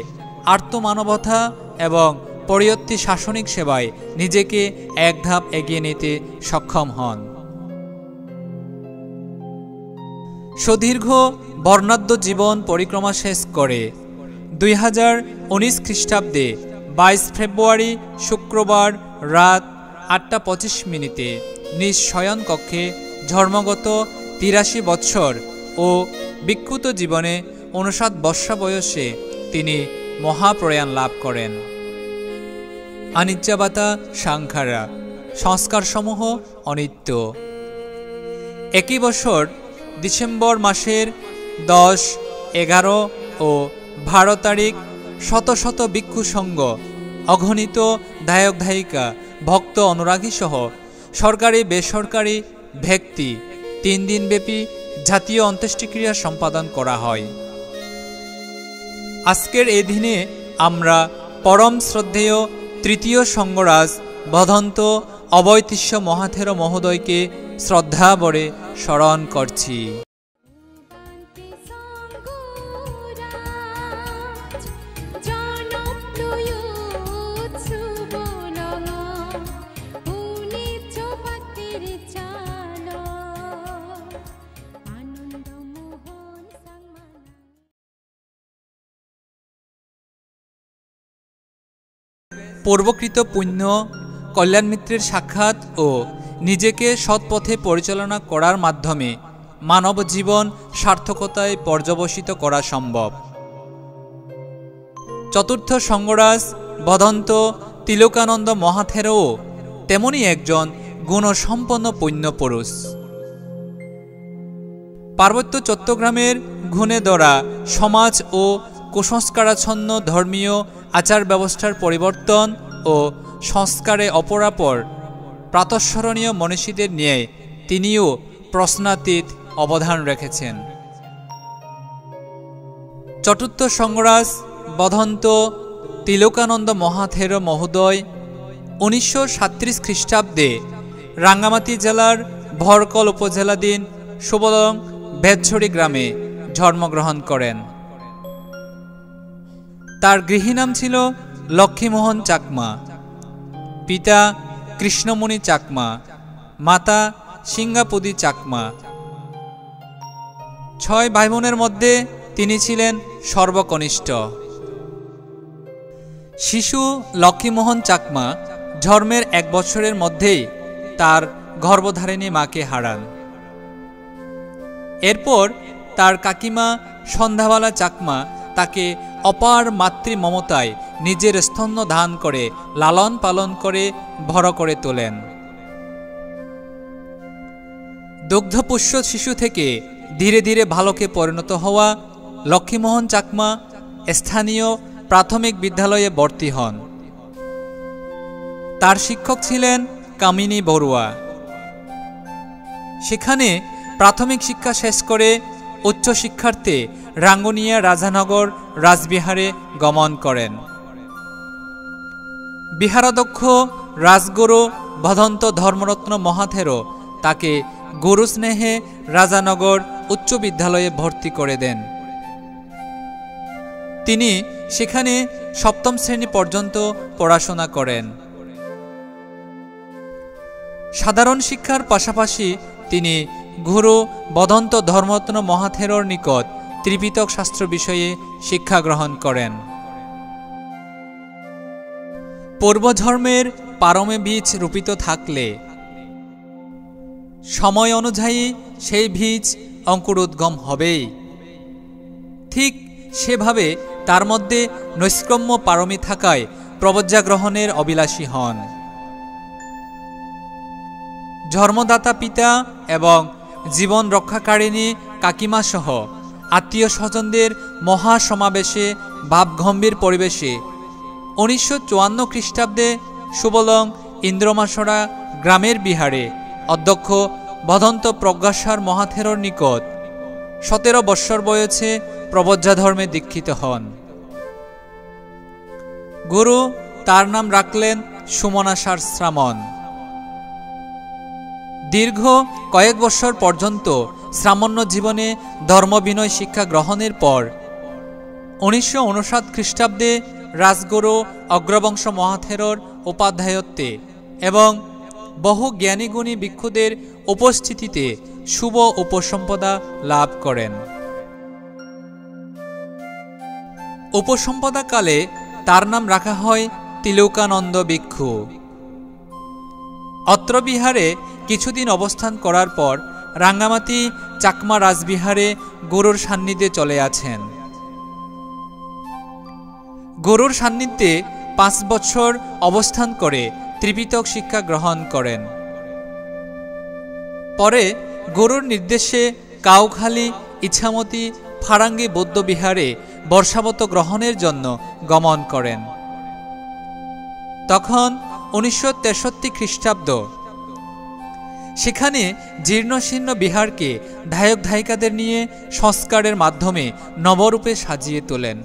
আর্তমানবতা এবং পরবর্তী শাসনিক সেবায় নিজেকে এক ধাপ এগিয়ে নিতে সক্ষম হন। সুদীর্ঘ বর্ণাঢ্য জীবন পরিক্রমা শেষ করে 2019 খ্রিস্টাব্দে 22 ফেব্রুয়ারি শুক্রবার রাত 8:25 নিজ শয়ন কক্ষে ধর্মগত 83 বৎসর ও বিক্ষুত জীবনে 59 বর্ষ বয়সে তিনি মহাপ্রয়াণ লাভ করেন। আনিচ্চাবাতা সাংখারা, সংস্কারসমূহ অনিত্য। একই বছর ডিসেম্বর মাসের 10, 11 ও 12 তারিখ শত শত ভিক্ষু সংঘ, অগণিত ধায়ক ধায়িকা, ভক্ত অনুরাগী সহ সরকারি বেসরকারি ব্যক্তি 3 দিনব্যাপী জাতীয় অন্ত্যেষ্টিক্রিয়া সম্পাদন করা হয়। আজকের এই দিনে আমরা পরম শ্রদ্ধেয় তৃতীয় সংঘরাজ বদন্ত অবৈতিষ্য মহাথের মহোদয়কে শ্রদ্ধা ভরে স্মরণ করছি। পূর্বকৃত পুণ্য কল্যাণ মিত্রের সাক্ষাৎ ও নিজেকে সৎপথে পরিচালনা করার মাধ্যমে মানব জীবন সার্থকতায় পর্যবসিত করা সম্ভব। চতুর্থ সংঘরাজ বদন্ত তিলকানন্দ মহাথেরও তেমনি একজন গুণসম্পন্ন পুণ্যপুরুষ। পার্বত্য চট্টগ্রামের ঘুণে ধরা সমাজ ও কুসংস্কারাচ্ছন্ন ধর্মীয় আচার ব্যবস্থার পরিবর্তন ও সংস্কারে অপরাপর প্রাতঃস্মরণীয় মনীষীদের নিয়ে তিনিও প্রশ্নাতীত অবদান রেখেছেন। চতুর্থ সংঘরাজ বদন্ত তিলকানন্দ মহাথের মহোদয় 1937 খ্রিস্টাব্দে রাঙ্গামাটি জেলার ভরকল উপজেলাধীন সুবলং বেতঝুড়ি গ্রামে জন্মগ্রহণ করেন। তার গৃহীনাম ছিল লক্ষ্মীমোহন চাকমা, পিতা কৃষ্ণমণি চাকমা, মাতা সিঙ্গাপুদি চাকমা। 6 ভাই বোনের মধ্যে তিনি ছিলেন সর্বকনিষ্ঠ। শিশু লক্ষ্মীমোহন চাকমা জন্মের 1 বছরের মধ্যেই তার গর্ভধারিণী মাকে হারান। এরপর তার কাকিমা সন্ধ্যাবালা চাকমা তাকে অপার মাতৃ মমতায় নিজের স্তন্য দান করে লালন পালন করে বড় করে তোলেন। দুগ্ধপুষ্য শিশু থেকে ধীরে ধীরে বালকে পরিণত হওয়া লক্ষ্মীমোহন চাকমা স্থানীয় প্রাথমিক বিদ্যালয়ে ভর্তি হন। তার শিক্ষক ছিলেন কামিনী বড়ুয়া। সেখানে প্রাথমিক শিক্ষা শেষ করে উচ্চ শিক্ষার্থে রাঙ্গুনিয়া রাজানগর রাজবিহারে গমন করেন। বিহারাধ্যক্ষ রাজগুরু বদন্ত ধর্মরত্ন মহাথেরও তাকে গুরুস্নেহে রাজানগর উচ্চ বিদ্যালয়ে ভর্তি করে দেন। তিনি সেখানে 7ম শ্রেণী পর্যন্ত পড়াশোনা করেন। সাধারণ শিক্ষার পাশাপাশি তিনি গুরু বদন্ত ধর্মরত্ন মহাথেরর নিকট ত্রিপিটক শাস্ত্র বিষয়ে শিক্ষা গ্রহণ করেন। পূর্বধর্মের পারমে বীজ রূপিত থাকলে সময় অনুযায়ী সেই বীজ অঙ্কুরোদ্গম হবেই। ঠিক সেভাবে তার মধ্যে নৈষ্ক্রম্য পারমী থাকায় প্রবজ্জা গ্রহণের অভিলাষী হন। জন্মদাতা পিতা এবং জীবন রক্ষাকারিণী কাকিমা সহ আত্মীয় স্বজনদের মহাসমাবেশে ভাবগম্ভীর পরিবেশে 1954 খ্রিস্টাব্দে সুবলং ইন্দ্রমাসরা গ্রামের বিহারে অধ্যক্ষ বদন্ত প্রজ্ঞাসার মহাথেরর নিকট 17 বৎসর বয়সে প্রবজ্জা ধর্মে দীক্ষিত হন। গুরু তার নাম রাখলেন সুমনাসার শ্রামণ। দীর্ঘ কয়েক বছর পর্যন্ত শ্রামণ্য জীবনে ধর্মবিনয় শিক্ষা গ্রহণের পর 1959 খ্রিস্টাব্দে রাজগুরু অগ্রবংশ মহাথেরোর উপাধ্যায়ত্বে এবং বহু জ্ঞানীগুণী ভিক্ষুদের উপস্থিতিতে শুভ উপসম্পদা লাভ করেন। উপসম্পদাকালে তার নাম রাখা হয় তিলোকানন্দ ভিক্ষু। অত্র বিহারে কিছুদিন অবস্থান করার পর রাঙ্গামাটি চাকমা রাজবিহারে গুরুর সান্নিধ্যে চলে আছেন। গুরুর সান্নিধ্যে 5 বছর অবস্থান করে ত্রিপিটক শিক্ষা গ্রহণ করেন। পরে গুরুর নির্দেশে কাউখালী, ইছামতি, ফারাঙ্গি বৌদ্ধবিহারে বর্ষাবত গ্রহণের জন্য গমন করেন। তখন 1963 খ্রিস্টাব্দ। সেখানে জীর্ণশীর্ণ বিহারকে ধায়ক ধায়িকাদের নিয়ে সংস্কারের মাধ্যমে নবরূপে সাজিয়ে তোলেন।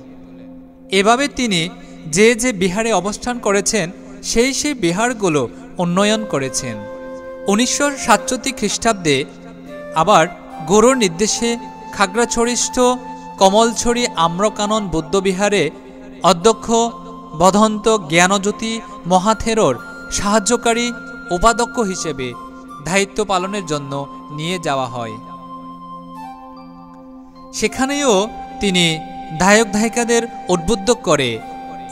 এভাবে তিনি যে যে বিহারে অবস্থান করেছেন সেই সেই বিহারগুলো উন্নয়ন করেছেন। 1967 খ্রিস্টাব্দে আবার গুরুর নির্দেশে খাগড়াছড়িস্থ কমলছড়ি আম্রকানন বৌদ্ধবিহারে অধ্যক্ষ বদন্ত জ্ঞানজ্যোতি মহাথেরোর সাহায্যকারী উপাধ্যক্ষ হিসেবে দায়িত্ব পালনের জন্য নিয়ে যাওয়া হয়। সেখানেও তিনি ধায়ক ধায়িকাদের উদ্বুদ্ধ করে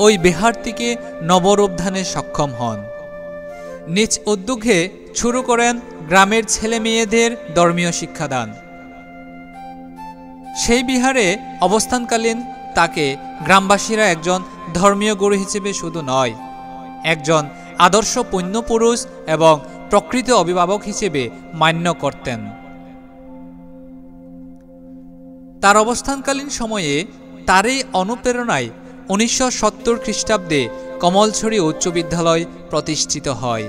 ওই বিহারটিকে নবরূপদানে সক্ষম হন। নিজ উদ্যোগে শুরু করেন গ্রামের ছেলে মেয়েদের ধর্মীয় শিক্ষাদান। সেই বিহারে অবস্থানকালীন তাকে গ্রামবাসীরা একজন ধর্মীয় গুরু হিসেবে শুধু নয়, একজন আদর্শ পুণ্যপুরুষ এবং প্রকৃত অভিভাবক হিসেবে মান্য করতেন। তার অবস্থানকালীন সময়ে তারই অনুপ্রেরণায় 1970 খ্রিস্টাব্দে কমলছড়ি উচ্চ বিদ্যালয় প্রতিষ্ঠিত হয়।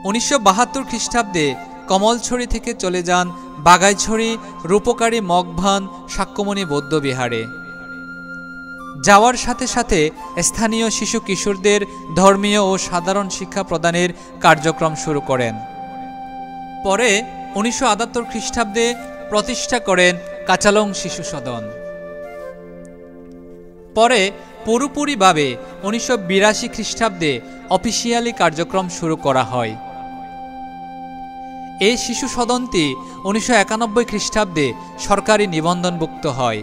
1972 খ্রিস্টাব্দে কমলছড়ি থেকে চলে যান বাগাইছড়ি রূপকারী মগভান সাক্যমণি বৌদ্ধবিহারে। যাওয়ার সাথে সাথে স্থানীয় শিশু কিশোরদের ধর্মীয় ও সাধারণ শিক্ষা প্রদানের কার্যক্রম শুরু করেন। পরে 1978 খ্রিস্টাব্দে প্রতিষ্ঠা করেন কাচালং শিশু সদন। পরে পুরোপুরিভাবে 1982 খ্রিস্টাব্দে অফিসিয়ালি কার্যক্রম শুরু করা হয়। এই শিশু সদনটি 1991 খ্রিস্টাব্দে সরকারি নিবন্ধনভুক্ত হয়।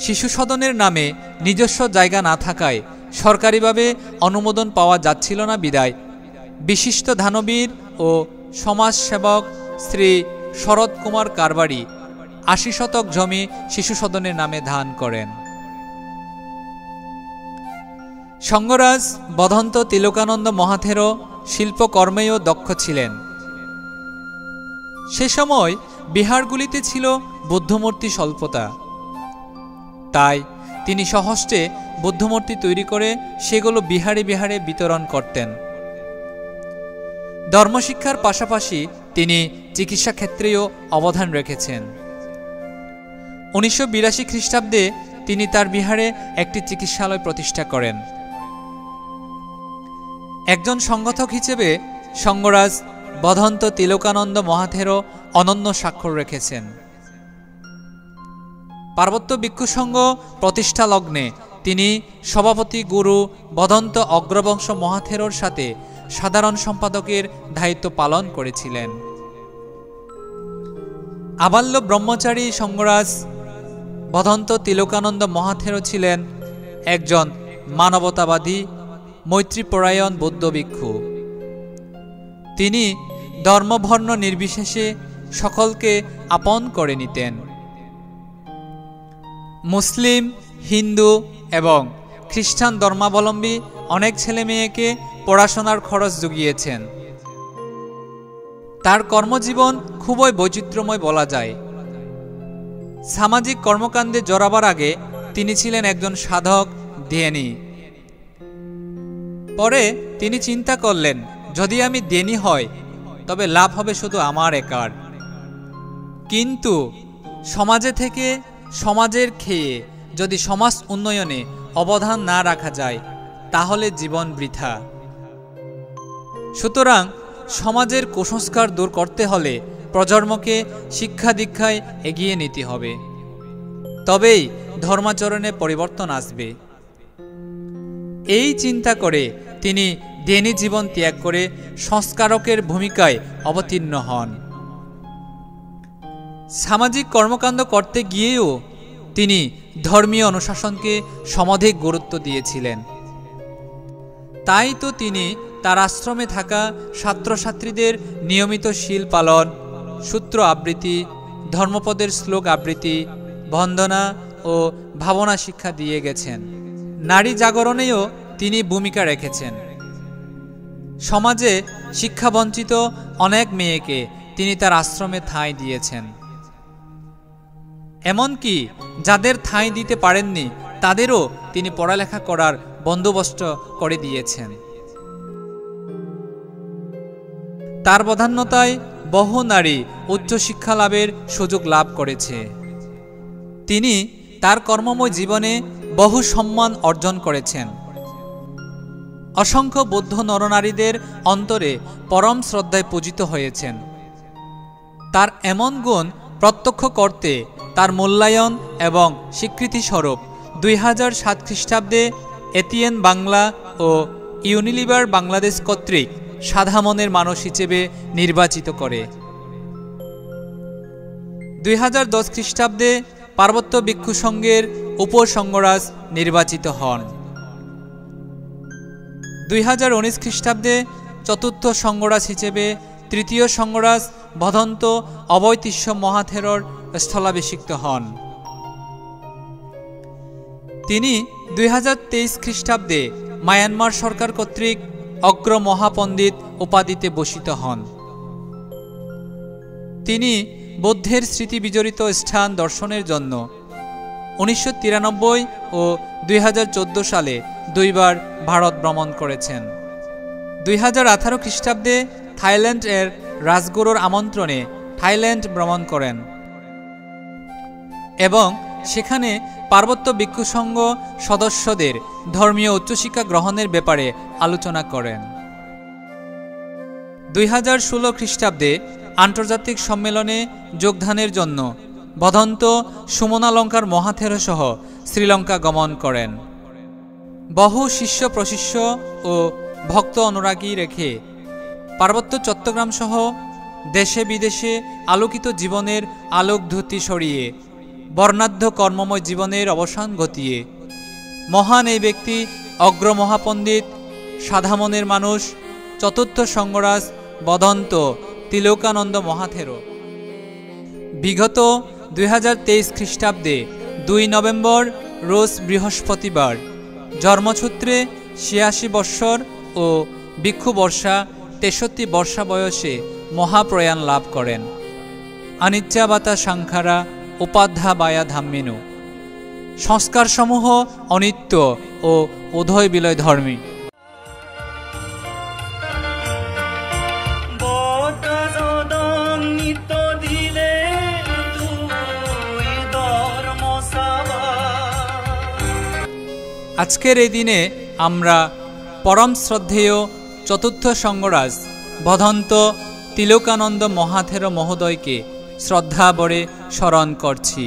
শিশু সদনের নামে নিজস্ব জায়গা না থাকায় সরকারিভাবে অনুমোদন পাওয়া যাচ্ছিল না বিদায় বিশিষ্ট দানবীর ও সমাজসেবক শ্রী শরৎ কুমার কারবারি 80 শতক জমি শিশু সদনের নামে দান করেন। সঙ্গরাজ বদন্ত তিলোকানন্দ মহাথেরো শিল্পকর্মেও দক্ষ ছিলেন। সে সময় বিহারগুলিতে ছিল বুদ্ধমূর্তি স্বল্পতা, তাই তিনি সহস্তে বুদ্ধমূর্তি তৈরি করে সেগুলো বিহারে বিহারে বিতরণ করতেন। ধর্মশিক্ষার পাশাপাশি তিনি চিকিৎসা ক্ষেত্রেও অবদান রেখেছেন। 1982 খ্রিস্টাব্দে তিনি তার বিহারে একটি চিকিৎসালয় প্রতিষ্ঠা করেন। একজন সংগঠক হিসেবে সঙ্গরাজ বদন্ত তিলোকানন্দ মহাথেরো অনন্য স্বাক্ষর রেখেছেন। পার্বত্য ভিক্ষু সংঘ প্রতিষ্ঠা লগ্নে তিনি সভাপতি গুরু বদন্ত অগ্রবংশ মহাথেরোর সাথে সাধারণ সম্পাদকের দায়িত্ব পালন করেছিলেন। আবাল্য ব্রহ্মচারী সঙ্গরাজ বদন্ত তিলোকানন্দ মহাথেরো ছিলেন একজন মানবতাবাদী মৈত্রীপরায়ণ বৌদ্ধ ভিক্ষু। তিনি ধর্মবর্ণ নির্বিশেষে সকলকে আপন করে নিতেন। মুসলিম, হিন্দু এবং খ্রিস্টান ধর্মাবলম্বী অনেক ছেলে মেয়েকে পড়াশোনার খরচ জুগিয়েছেন। তার কর্মজীবন খুবই বৈচিত্র্যময় বলা যায়। সামাজিক কর্মকাণ্ডে জড়াবার আগে তিনি ছিলেন একজন সাধক ধ্যানী। পরে তিনি চিন্তা করলেন, যদি আমি ধ্যানী হই তবে লাভ হবে শুধু আমার একার, কিন্তু সমাজে থেকে সমাজের খেয়ে যদি সমাজ উন্নয়নে অবদান না রাখা যায় তাহলে জীবন বৃথা। সুতরাং সমাজের কুসংস্কার দূর করতে হলে প্রজন্মকে শিক্ষা দীক্ষায় এগিয়ে নিতে হবে। তবেই ধর্মাচরণে পরিবর্তন আসবে। এই চিন্তা করে তিনি জ্ঞানী জীবন ত্যাগ করে সংস্কারকের ভূমিকায় অবতীর্ণ হন। সামাজিক কর্মকাণ্ড করতে গিয়েও তিনি ধর্মীয় অনুশাসনকে সমধিক গুরুত্ব দিয়েছিলেন। তাই তো তিনি তার আশ্রমে থাকা ছাত্রছাত্রীদের নিয়মিত শীল পালন, সূত্র আবৃত্তি, ধর্মপদের শ্লোক আবৃত্তি, বন্দনা ও ভাবনা শিক্ষা দিয়ে গেছেন। নারী জাগরণেও তিনি ভূমিকা রেখেছেন। সমাজে শিক্ষাবঞ্চিত অনেক মেয়েকে তিনি তার আশ্রমে ঠাঁই দিয়েছেন। এমনকি যাদের ঠাঁই দিতে পারেননি তাদেরও তিনি পড়ালেখা করার বন্দোবস্ত করে দিয়েছেন। তার বদান্যতায় বহু নারী উচ্চশিক্ষা লাভের সুযোগ লাভ করেছে। তিনি তার কর্মময় জীবনে বহু সম্মান অর্জন করেছেন। অসংখ্য বৌদ্ধ নরনারীদের অন্তরে পরম শ্রদ্ধায় পূজিত হয়েছেন। তার এমন গুণ প্রত্যক্ষ করতে তার মূল্যায়ন এবং স্বীকৃতিস্বরূপ 2007 খ্রিস্টাব্দে এটিএন বাংলা ও ইউনিলিভার বাংলাদেশ কর্তৃক সাদা মনের মানুষ হিসেবে নির্বাচিত করে। 2010 খ্রিস্টাব্দে পার্বত্য ভিক্ষু সংঘের উপসংঘরাজ নির্বাচিত হন। 2019 খ্রিস্টাব্দে চতুর্থ সংঘরাজ হিসেবে তৃতীয় সংঘরাজ ভদন্ত অবৈতিষ্য মহাথেরর স্থলাভিষিক্ত হন। তিনি 2023 খ্রিস্টাব্দে মায়ানমার সরকার কর্তৃক অগ্র মহাপণ্ডিত উপাধিতে ভূষিত হন। তিনি বৌদ্ধের স্মৃতি বিজড়িত স্থান দর্শনের জন্য 1993 ও 2014 সালে দুইবার ভারত ভ্রমণ করেছেন। 2018 খ্রিস্টাব্দে থাইল্যান্ড এর রাজগুরুর আমন্ত্রণে থাইল্যান্ড ভ্রমণ করেন এবং সেখানে পার্বত্য ভিক্ষু সংঘ সদস্যদের ধর্মীয় উচ্চশিক্ষা গ্রহণের ব্যাপারে আলোচনা করেন। 2016 খ্রিস্টাব্দে আন্তর্জাতিক সম্মেলনে যোগদানের জন্য ভদন্ত সুমনালঙ্কার মহাথেরো সহ শ্রীলঙ্কা গমন করেন। বহু শিষ্য প্রশিষ্য ও ভক্ত অনুরাগী রেখে পার্বত্য চট্টগ্রাম সহ দেশে বিদেশে আলোকিত জীবনের আলোকধূতি সরিয়ে বর্ণাঢ্য কর্মময় জীবনের অবসান ঘটিয়ে মহান এই ব্যক্তি অগ্র মহাপণ্ডিত সাদা মনের মানুষ চতুর্থ সংঘরাজ ভদন্ত তিলকানন্দ মহাথেরো বিগত 2023 খ্রিস্টাব্দে 2 নভেম্বর রোজ বৃহস্পতিবার জন্মসূত্রে 86 বৎসর ও ভিক্ষু বর্ষা 63 বর্ষা বয়সে মহাপ্রয়াণ লাভ করেন। অনিচ্ছাবাতা সাংখারা উপাধ্যাবায়া ধাম্মিনু। সংস্কারসমূহ অনিত্য ও উদয় বিলয় ধর্মী। আজকের এই দিনে আমরা পরম শ্রদ্ধেয় চতুর্থ সংঘরাজ ভদন্ত তিলকানন্দ মহাথেরো মহোদয়কে শ্রদ্ধা ভরে স্মরণ করছি।